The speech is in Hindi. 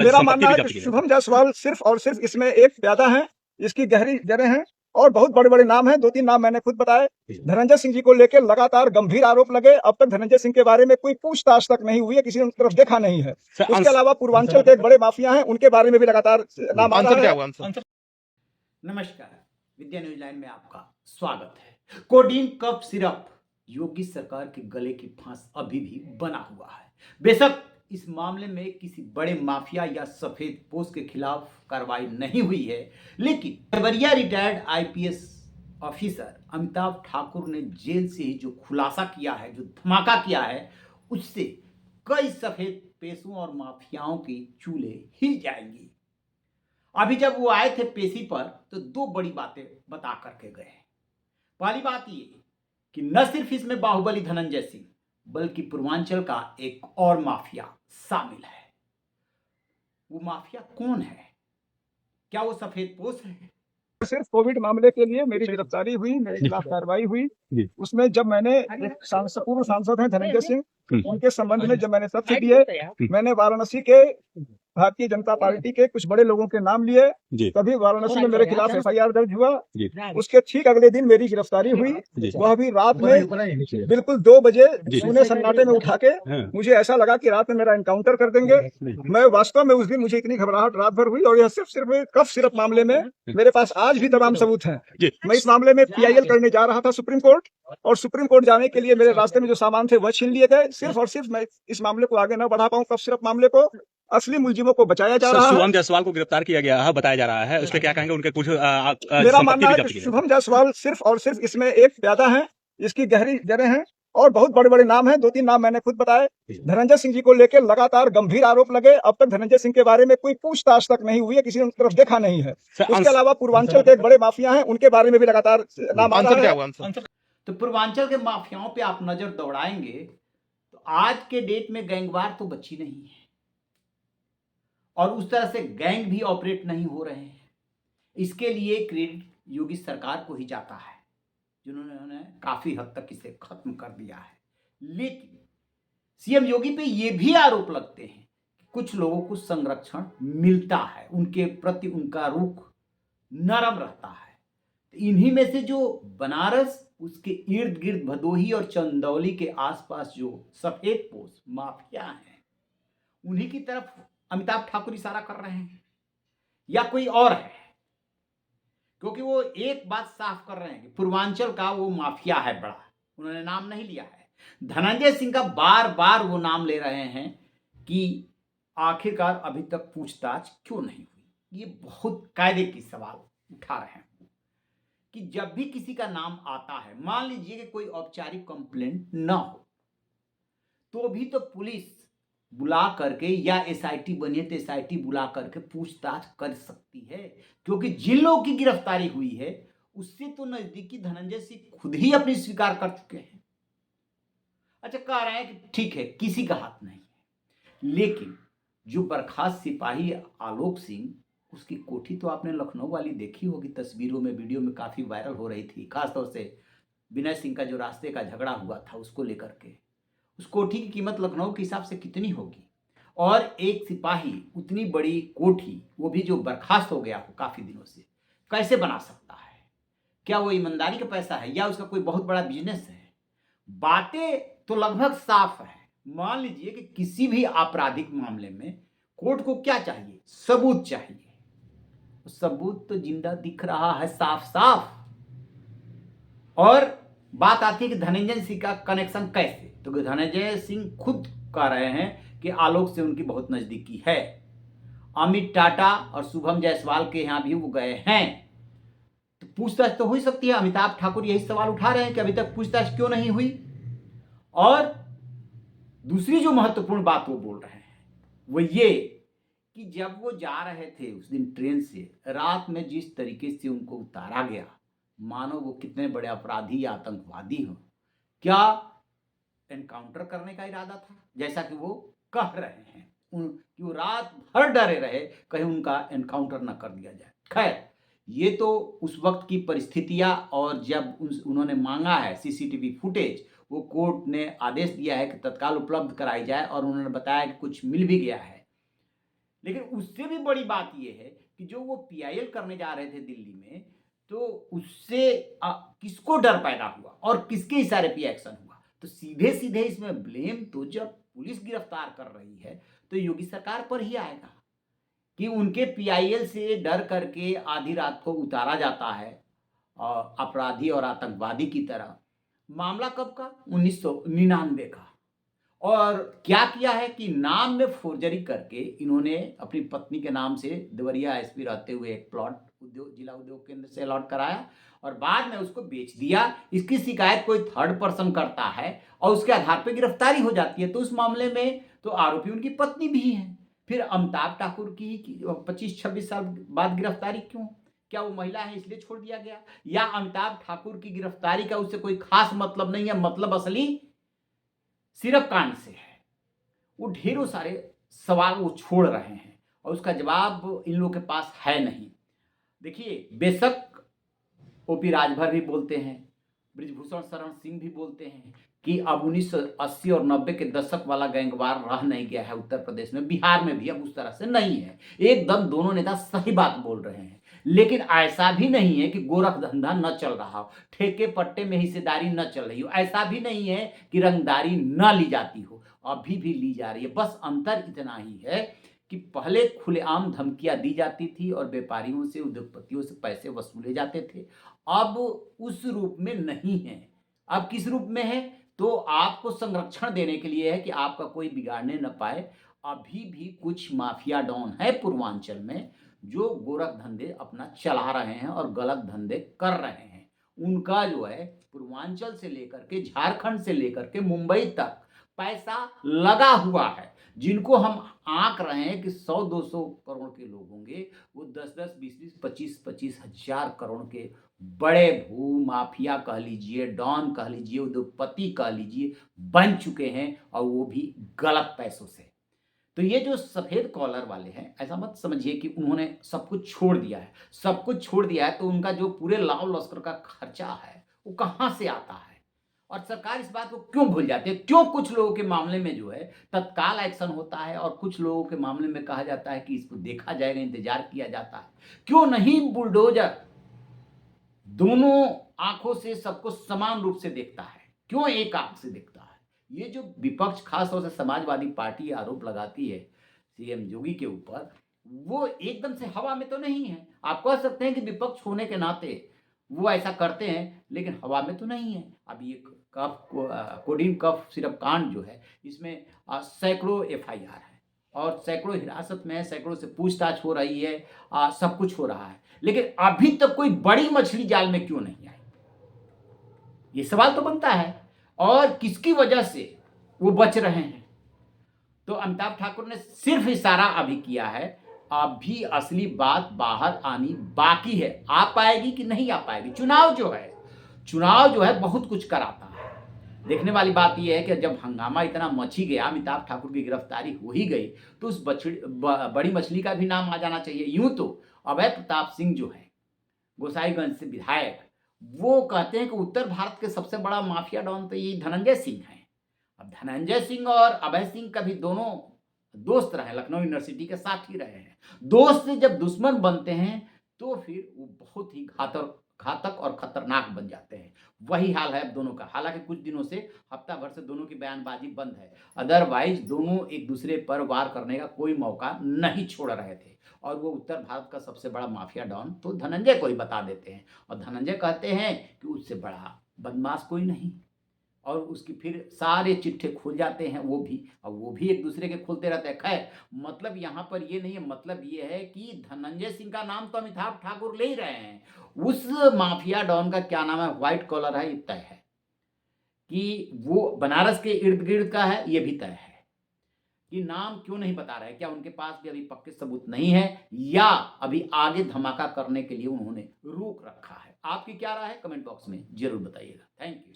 मेरा मानना संपत्ति भी है जब्त कि की गई। शुभम जायसवाल सिर्फ और सिर्फ इसमें एक प्यादा है, इसकी गहरी जड़ें हैं और बहुत बड़े-बड़े नाम हैं, 2-3 नाम मैंने खुद बताए। धनंजय सिंह जी को लेकर लगातार गंभीर आरोप लगे, अब तक धनंजय सिंह के बारे में कोई पूछताछ तक नहीं हुई है, किसी ने उनकी तरफ देखा नहीं है। उसके अलावा पूर्वांचल के एक बड़े माफिया हैं, उनके बारे में भी लगातार नाम आ रहा है। नमस्कार, विद्या न्यूज लाइन में आपका स्वागत है। कोडीन कफ सिरप योगी सरकार के गले की फांस अभी भी बना हुआ है। बेशक इस मामले में किसी बड़े माफिया या सफेद पोस्ट के खिलाफ कार्रवाई नहीं हुई है, लेकिन Deoria retired IPS officer Amitabh Thakur ने जेल से ही जो खुलासा किया है, जो धमाका किया है, उससे कई सफेद पेशों और माफियाओं के चूल्हे हिल जाएंगे। अभी जब वो आए थे पेशी पर तो दो बड़ी बातें बता करके गए। पहली बात ये कि न सिर्फ इसमें बाहुबली धनंजय सिंह बल्कि पूर्वांचल का एक और माफिया शामिल है। वो माफिया कौन है? क्या वो सफेद पोश है? सिर्फ कोविड मामले के लिए मेरी गिरफ्तारी हुई, मेरे खिलाफ कार्रवाई हुई। उसमें जब मैंने एक पूर्व सांसद हैं धनंजय सिंह, उनके संबंध में जब मैंने तथ्य दिए, मैंने वाराणसी के भारतीय जनता पार्टी के कुछ बड़े लोगों के नाम लिए, तभी वाराणसी में मेरे खिलाफ एफआईआर दर्ज हुआ। उसके ठीक अगले दिन मेरी गिरफ्तारी हुई, वह भी रात में बिल्कुल 2 बजे सोने सन्नाटे में उठा के। मुझे ऐसा लगा कि रात में मेरा एनकाउंटर कर देंगे। मैं वास्तव में उस दिन मुझे इतनी घबराहट रात भर हुई, और यह सिर्फ कफ सिरप मामले में मेरे पास आज भी तमाम सबूत हैं। मैं इस मामले में पीआईएल करने जा रहा था सुप्रीम कोर्ट, और सुप्रीम कोर्ट जाने के लिए मेरे रास्ते में जो सामान थे वह छीन लिए गए। सिर्फ और सिर्फ मैं इस मामले को आगे न बढ़ा पाऊं, कफ सिरप मामले को, असली मुलजिमों को बचाया जा रहा है। शुभम जायसवाल को गिरफ्तार किया गया है, बताया जा रहा है, उस पर क्या कहेंगे? उनके कुछ मेरा मानना है कि शुभम जायसवाल सिर्फ और सिर्फ इसमें एक प्यादा है, इसकी गहरी जड़ें हैं और बहुत बड़े-बड़े नाम हैं, 2-3 नाम मैंने खुद बताए। धनंजय सिंह जी को लेकर लगातार गंभीर आरोप लगे, अब तक धनंजय सिंह के बारे में कोई पूछताछ तक नहीं हुई है, किसी ने उनकी तरफ देखा नहीं है। उसके अलावा पूर्वांचल के एक बड़े माफिया हैं, उनके बारे में भी लगातार नाम आ रहा है। तो पूर्वांचल के माफियाओं पे आप नजर दौड़ाएंगे तो आज के डेट में गैंगवार तो बची नहीं है, और उस तरह से गैंग भी ऑपरेट नहीं हो रहे हैं। इसके लिए क्रेडिट योगी सरकार को ही जाता है, जिन्होंने काफी हद तक इसे खत्म कर दिया है। लेकिन सीएम योगी पे ये भी आरोप लगते हैं कि कुछ लोगों को संरक्षण मिलता है, उनके प्रति उनका रुख नरम रहता है। तो इन्हीं में से जो बनारस, उसके इर्द गिर्द भदोही और चंदौली के आसपास जो सफेद पोश माफिया हैं, उन्हीं की तरफ अमिताभ ठाकुर इशारा कर रहे हैं, या कोई और है? क्योंकि वो एक बात साफ कर रहे हैं कि पूर्वांचल का वो माफिया है बड़ा, उन्होंने नाम नहीं लिया है। धनंजय सिंह का बार बार वो नाम ले रहे हैं कि आखिरकार अभी तक पूछताछ क्यों नहीं हुई। ये बहुत कायदे की सवाल उठा रहे हैं कि जब भी किसी का नाम आता है, मान लीजिए कि कोई औपचारिक कंप्लेंट ना हो, तो भी तो पुलिस बुला करके, या एसआईटी बनी है तो एसआईटी बुला करके पूछताछ कर सकती है, क्योंकि जिन लोगों की गिरफ्तारी हुई है उससे तो नजदीकी धनंजय सिंह खुद ही अपनी स्वीकार कर चुके हैं। अच्छा, कह रहे हैं कि ठीक है, किसी का हाथ नहीं है, लेकिन जो बर्खास्त सिपाही आलोक सिंह, उसकी कोठी तो आपने लखनऊ वाली देखी होगी, तस्वीरों में, वीडियो में काफी वायरल हो रही थी, खासतौर से विनय सिंह का जो रास्ते का झगड़ा हुआ था उसको लेकर के। उस कोठी की कीमत लखनऊ के हिसाब से कितनी होगी? और एक सिपाही उतनी बड़ी कोठी, वो भी जो बर्खास्त हो गया हो काफी दिनों से, कैसे बना सकता है? क्या वो ईमानदारी का पैसा है, या उसका कोई बहुत बड़ा बिजनेस है? बातें तो लगभग साफ है। मान लीजिए कि किसी भी आपराधिक मामले में कोर्ट को क्या चाहिए? सबूत चाहिए। सबूत तो जिंदा दिख रहा है साफ साफ। और बात आती है कि धनंजय सिंह का कनेक्शन कैसे, तो धनंजय सिंह खुद कह रहे हैं कि आलोक से उनकी बहुत नजदीकी है। अमित टाटा और शुभम जायसवाल के यहां भी वो गए हैं, तो पूछताछ तो हो ही सकती है। अमिताभ ठाकुर यही सवाल उठा रहे हैं कि अभी तक पूछताछ क्यों नहीं हुई। और दूसरी जो महत्वपूर्ण बात वो बोल रहे हैं वो ये कि जब वो जा रहे थे उस दिन ट्रेन से, रात में जिस तरीके से उनको उतारा गया, मानो वो कितने बड़े अपराधी या आतंकवादी हो। क्या एनकाउंटर करने का इरादा था, जैसा कि वो कह रहे हैं कि वो रात भर डरे रहे कहीं उनका एनकाउंटर न कर दिया जाए। खैर, ये तो उस वक्त की परिस्थितियां, और जब उन्होंने मांगा है सीसीटीवी फुटेज, वो कोर्ट ने आदेश दिया है कि तत्काल उपलब्ध कराई जाए, और उन्होंने बताया कि कुछ मिल भी गया है। लेकिन उससे भी बड़ी बात यह है कि जो वो पीआईएल करने जा रहे थे दिल्ली में, तो उससे किसको डर पैदा हुआ और किसके इशारे पे एक्शन हुआ? तो सीधे सीधे इसमें ब्लेम तो जब पुलिस गिरफ्तार कर रही है तो योगी सरकार पर ही आएगा कि उनके पीआईएल से डर करके आधी रात को उतारा जाता है अपराधी और आतंकवादी की तरह। मामला कब का? 1999 का। और क्या किया है कि नाम में फोर्जरी करके इन्होंने अपनी पत्नी के नाम से देवरिया एसपी रहते हुए एक प्लॉट जिला उद्योग केंद्र से अलॉट कराया और बाद में उसको बेच दिया। इसकी शिकायत कोई थर्ड पर्सन करता है और उसके आधार पर गिरफ्तारी हो जाती है। तो उस मामले में तो आरोपी उनकी पत्नी भी है। फिर अमिताभ ठाकुर की 25-26 साल बाद गिरफ्तारी क्यों? क्या वो महिला है इसलिए छोड़ दिया गया, या अमिताभ ठाकुर की गिरफ्तारी का उससे कोई खास मतलब नहीं है? मतलब असली सिर्फ कांड से है। वो ढेरों सारे सवाल वो छोड़ रहे हैं और उसका जवाब इन लोगों के पास है नहीं। देखिए, बेशक ओपी राजभर भी बोलते हैं, बृजभूषण शरण सिंह भी बोलते हैं कि अब 1980 और 90 के दशक वाला गैंगवार रह नहीं गया है उत्तर प्रदेश में, बिहार में भी अब उस तरह से नहीं है। एकदम दोनों नेता सही बात बोल रहे हैं। लेकिन ऐसा भी नहीं है कि गोरख धंधा न चल रहा हो, ठेके पट्टे में हिस्सेदारी न चल रही हो, ऐसा भी नहीं है कि रंगदारी न ली जाती हो, अभी भी ली जा रही है। बस अंतर इतना ही है कि पहले खुलेआम धमकियां दी जाती थी और व्यापारियों से, उद्योगपतियों से पैसे वसूले जाते थे। अब उस रूप में नहीं है। अब किस रूप में है? तो आपको संरक्षण देने के लिए है कि आपका कोई बिगाड़ने न पाए। अभी भी कुछ माफिया डॉन है पूर्वांचल में जो गोरख धंधे अपना चला रहे हैं और गलत धंधे कर रहे हैं। उनका जो है पूर्वांचल से लेकर के झारखंड से लेकर के मुंबई तक पैसा लगा हुआ है। जिनको हम आंक रहे हैं कि 100-200 करोड़ के लोग होंगे, वो 10-10, 20-20, 25-25 हजार करोड़ के बड़े भू माफिया कह लीजिए, डॉन कह लीजिए, उद्योगपति कह लीजिए, बन चुके हैं और वो भी गलत पैसों से। तो ये जो सफेद कॉलर वाले हैं, ऐसा मत समझिए कि उन्होंने सब कुछ छोड़ दिया है। सब कुछ छोड़ दिया है तो उनका जो पूरे लाव लश्कर का खर्चा है वो कहाँ से आता है? और सरकार इस बात को क्यों भूल जाती है? क्यों कुछ लोगों के मामले में जो है तत्काल एक्शन होता है और कुछ लोगों के मामले में कहा जाता है कि इसको देखा जाएगा, इंतजार किया जाता है? क्यों नहीं बुलडोजर दोनों आंखों से सबको समान रूप से देखता है? क्यों एक आंख से देखता है? ये जो विपक्ष खासतौर से समाजवादी पार्टी आरोप लगाती है सीएम योगी के ऊपर, वो एकदम से हवा में तो नहीं है। आप कह सकते हैं कि विपक्ष होने के नाते वो ऐसा करते हैं, लेकिन हवा में तो नहीं है। अब ये कफ कोडीन कफ सिरप कांड जो है, इसमें सैकड़ों एफआईआर है और सैकड़ों हिरासत में है, सैकड़ों से पूछताछ हो रही है, सब कुछ हो रहा है, लेकिन अभी तक कोई बड़ी मछली जाल में क्यों नहीं आई? ये सवाल तो बनता है। और किसकी वजह से वो बच रहे हैं? तो अमिताभ ठाकुर ने सिर्फ इशारा अभी किया है। अभी असली बात बाहर आनी बाकी है। आ पाएगी कि नहीं आ पाएगी? चुनाव जो है बहुत कुछ कराता है। देखने वाली बात यह है कि जब हंगामा इतना मच ही गया, अमिताभ ठाकुर की गिरफ्तारी हो ही गई, तो उस बड़ी मछली का भी नाम आ जाना चाहिए। यूं तो अभय प्रताप सिंह जो है, गोसाईगंज से विधायक, वो कहते हैं कि उत्तर भारत के सबसे बड़ा माफिया डॉन तो ये धनंजय सिंह है। अब धनंजय सिंह और अभय सिंह कभी दोनों दोस्त रहे, लखनऊ यूनिवर्सिटी के साथ ही रहे हैं। दोस्त से जब दुश्मन बनते हैं तो फिर वो बहुत ही घातक और खतरनाक बन जाते हैं। वही हाल है अब दोनों का। हालांकि कुछ दिनों से, हफ्ता भर से दोनों की बयानबाजी बंद है, अदरवाइज दोनों एक दूसरे पर वार करने का कोई मौका नहीं छोड़ रहे थे। और वो उत्तर भारत का सबसे बड़ा माफिया डॉन तो धनंजय को ही बता देते हैं और धनंजय कहते हैं कि उससे बड़ा बदमाश कोई नहीं। और उसकी फिर सारे चिट्ठे खुल जाते हैं, वो भी एक दूसरे के खुलते रहते हैं। खैर, मतलब यहाँ पर ये नहीं है, मतलब ये है कि धनंजय सिंह का नाम तो अमिताभ ठाकुर ले ही रहे हैं। उस माफिया डॉन का क्या नाम है, व्हाइट कॉलर है, ये तय है कि वो बनारस के इर्द गिर्द का है, ये भी तय है। कि नाम क्यों नहीं बता रहे? क्या उनके पास भी अभी पक्के सबूत नहीं है, या अभी आगे धमाका करने के लिए उन्होंने रोक रखा है? आपकी क्या राय है? कमेंट बॉक्स में जरूर बताइएगा। Thank you.